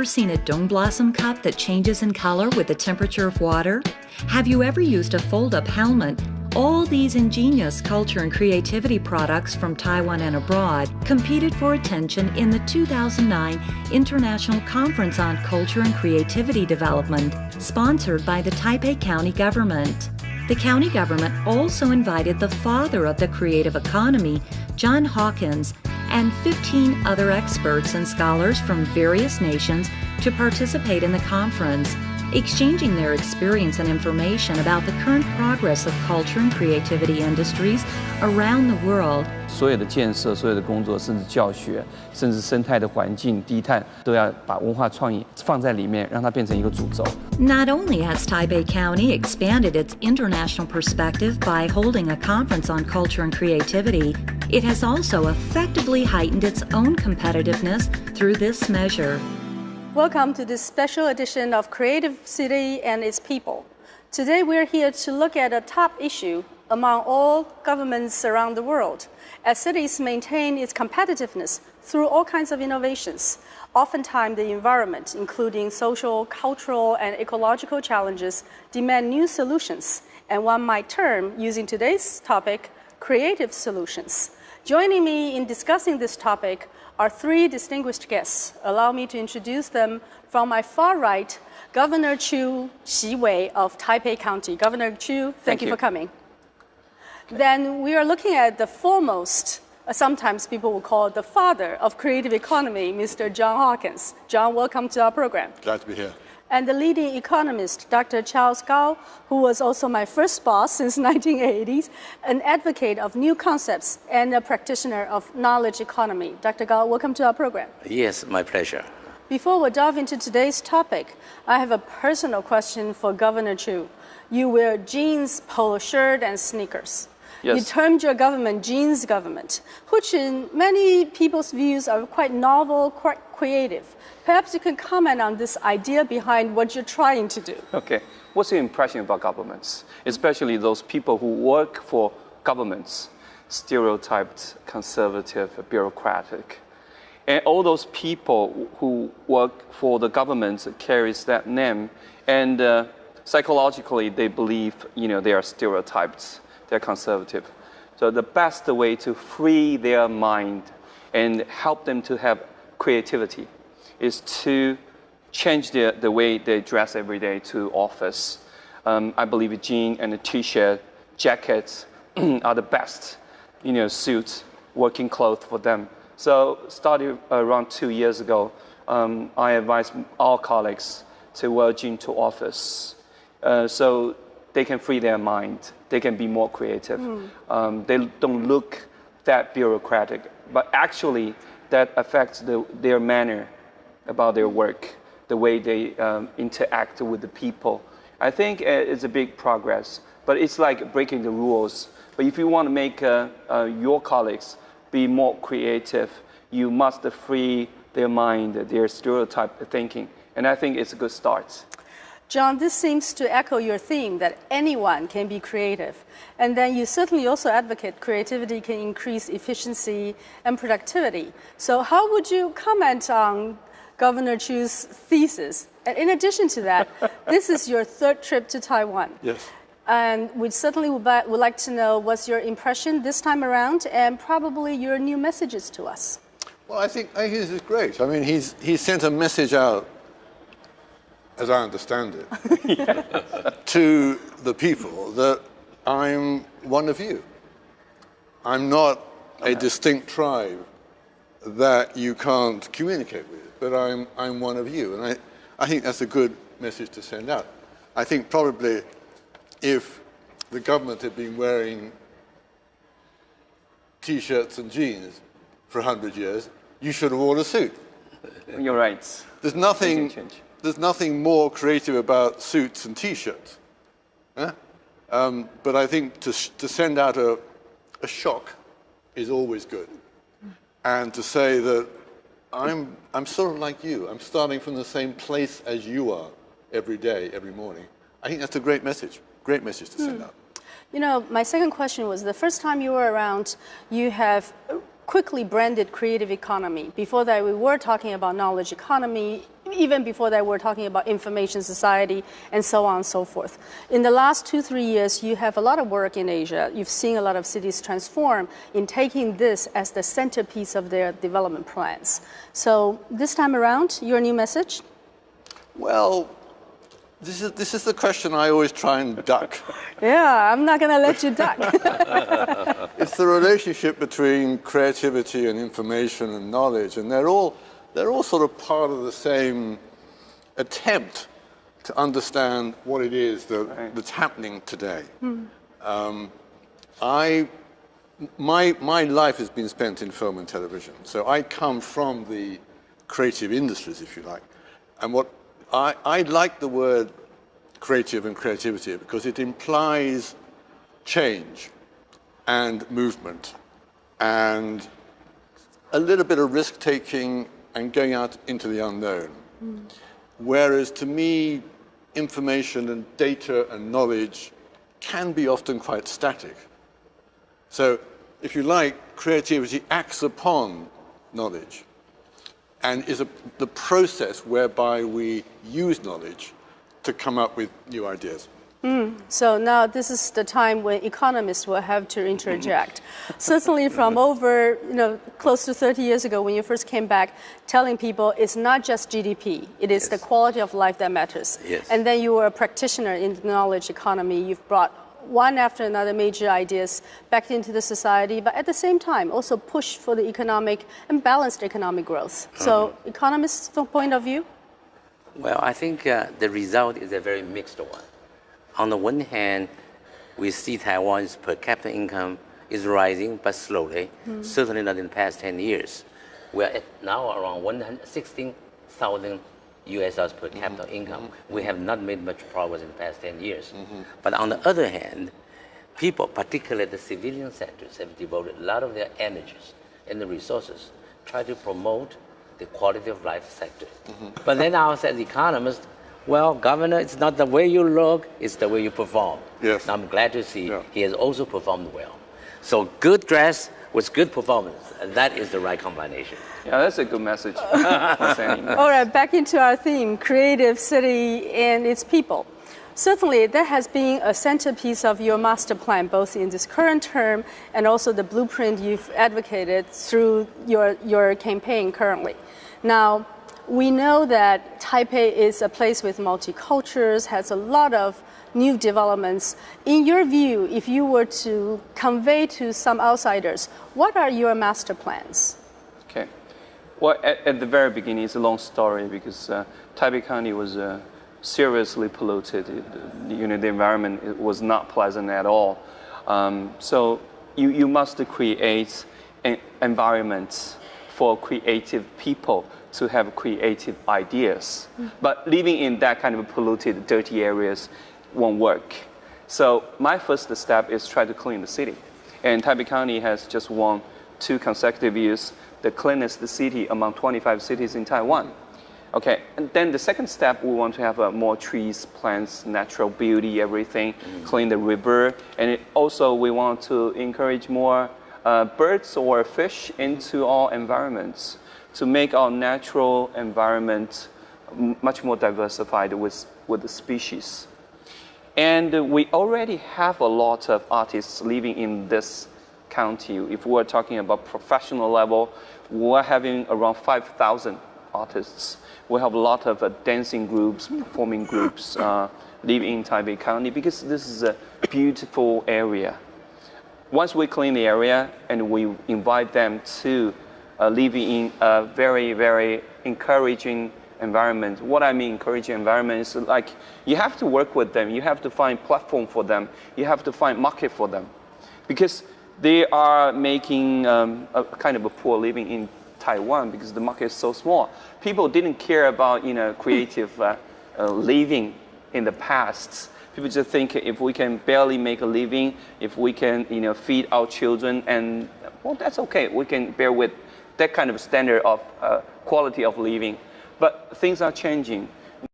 ever seen a dong blossom cup that changes in color with the temperature of water? Have you ever used a fold-up helmet? All these ingenious culture and creativity products from Taiwan and abroad competed for attention in the 2009 International Conference on Culture and Creativity Development, sponsored by the Taipei County government. The county government also invited the father of the creative economy, John Hawkins, and 15 other experts and scholars from various nations to participate in the conference, exchanging their experience and information about the current progress of culture and creativity industries around the world. 所有的建设、所有的工作，甚至教学，甚至生态的环境、低碳，都要把文化创意放在里面，让它变成一个主轴。Not only has Taipei County expanded its international perspective by holding a conference on culture and creativity, it has also effectively heightened its own competitiveness through this measure. Welcome to this special edition of Creative City and its People. Today we're here to look at a top issue among all governments around the world, as cities maintain its competitiveness through all kinds of innovations. Oftentimes the environment, including social, cultural, and ecological challenges, demand new solutions, and one might term, using today's topic, creative solutions. Joining me in discussing this topic are three distinguished guests. Allow me to introduce them. From my far right, Governor Chu Xi-wei of Taipei County. Governor Chu, thank you for coming. Then we are looking at the foremost, sometimes people will call it the father of creative economy, Mr. John Hawkins. John, welcome to our program. Glad to be here. And the leading economist, Dr. Charles Gao, who was also my first boss since 1980s, an advocate of new concepts and a practitioner of knowledge economy. Dr. Gao, welcome to our program. Yes, my pleasure. Before we dive into today's topic, I have a personal question for Governor Chu. You wear jeans, polo shirt, and sneakers. Yes. You termed your government jeans government, which in many people's views are quite novel, quite creative. Perhaps you can comment on this idea behind what you're trying to do. Okay. What's your impression about governments, especially those people who work for governments, stereotyped, conservative, bureaucratic? And all those people who work for the government carries that name, and psychologically they believe, they are stereotyped, they're conservative. So the best way to free their mind and help them to have creativity is to change the way they dress every day to office. I believe a jean and a t-shirt, jackets are the best, suits, working clothes for them. So starting around 2 years ago, I advise all colleagues to wear jeans to office, so they can free their mind, they can be more creative. They don't look that bureaucratic, but actually that affects their manner about their work, the way they interact with the people. I think it's a big progress, but it's like breaking the rules. But if you want to make your colleagues be more creative, you must free their mind, their stereotype thinking. And I think it's a good start. John, this seems to echo your theme that anyone can be creative. And then you certainly also advocate creativity can increase efficiency and productivity. So how would you comment on Governor Chu's thesis? And in addition to that, this is your third trip to Taiwan. Yes. And we certainly would like to know what's your impression this time around and probably your new messages to us. Well, I think this is great. I mean, he's sent a message out, as I understand it, to the people that I'm one of you. I'm not a distinct tribe that you can't communicate with, but I'm one of you. And I think that's a good message to send out. I think probably if the government had been wearing T-shirts and jeans for 100 years, you should have worn a suit. You're right. There's nothing more creative about suits and T-shirts. But I think to send out a shock is always good. And to say that I'm sort of like you. I'm starting from the same place as you are every day, every morning. I think that's a great message to send out. You know, my second question was the first time you were around, you have quickly branded creative economy. Before that, we were talking about knowledge economy. even before that, we're talking about information society and so on and so forth. In the last 2-3 years, you have a lot of work in Asia. You've seen a lot of cities transform in taking this as the centerpiece of their development plans. So this time around, your new message? Well, this is the question I always try and duck. Yeah, I'm not going to let you duck. It's the relationship between creativity and information and knowledge, and they're all sort of part of the same attempt to understand what it is that's happening today. My life has been spent in film and television, so I come from the creative industries, if you like, and what I like the word creative and creativity because it implies change and movement and a little bit of risk-taking and going out into the unknown. Whereas to me, information and data and knowledge can be often quite static. So if you like, creativity acts upon knowledge and is the process whereby we use knowledge to come up with new ideas. So now this is the time when economists will have to interject. Certainly from over, close to 30 years ago when you first came back, telling people it's not just GDP, it is the quality of life that matters. Yes. And then you were a practitioner in the knowledge economy. You've brought one after another major ideas back into the society, but at the same time also push for the economic and balanced economic growth. So economists' point of view? Well, I think the result is a very mixed one. On the one hand, we see Taiwan's per capita income is rising, but slowly, certainly not in the past 10 years. We're at now around 116,000 US dollars per capita income. We have not made much progress in the past 10 years. But on the other hand, people, particularly the civilian sectors, have devoted a lot of their energies and the resources try to promote the quality of life sector. But then I was as economist, well, Governor, it's not the way you look, it's the way you perform. Yes. And I'm glad to see he has also performed well. So good dress with good performance, and that is the right combination. Yeah, that's a good message. All right, back into our theme, creative city and its people. Certainly, that has been a centerpiece of your master plan, both in this current term and also the blueprint you've advocated through your campaign currently. Now, we know that Taipei is a place with multicultures, has a lot of new developments. In your view, if you were to convey to some outsiders, what are your master plans? Okay. Well, at the very beginning, it's a long story because Taipei County was seriously polluted. The environment was not pleasant at all. So you must create an environment for creative people to have creative ideas. But living in that kind of polluted, dirty areas won't work. So my first step is try to clean the city. And Taipei County has just won 2 consecutive years the cleanest city among 25 cities in Taiwan. Okay, and then the second step, we want to have more trees, plants, natural beauty, everything, clean the river. And also we want to encourage more birds or fish into our environments to make our natural environment much more diversified with the species. And we already have a lot of artists living in this county. If we're talking about professional level, we're having around 5,000 artists. We have a lot of dancing groups, performing groups living in Taipei County because this is a beautiful area. Once we clean the area and we invite them to live in a very, very encouraging environment. What I mean encouraging environment is like you have to work with them. You have to find platform for them. You have to find market for them. Because they are making a kind of a poor living in Taiwan because the market is so small. People didn't care about creative living in the past. People just think if we can barely make a living, if we can feed our children, and well, that's okay. We can bear with that kind of standard of quality of living. But things are changing.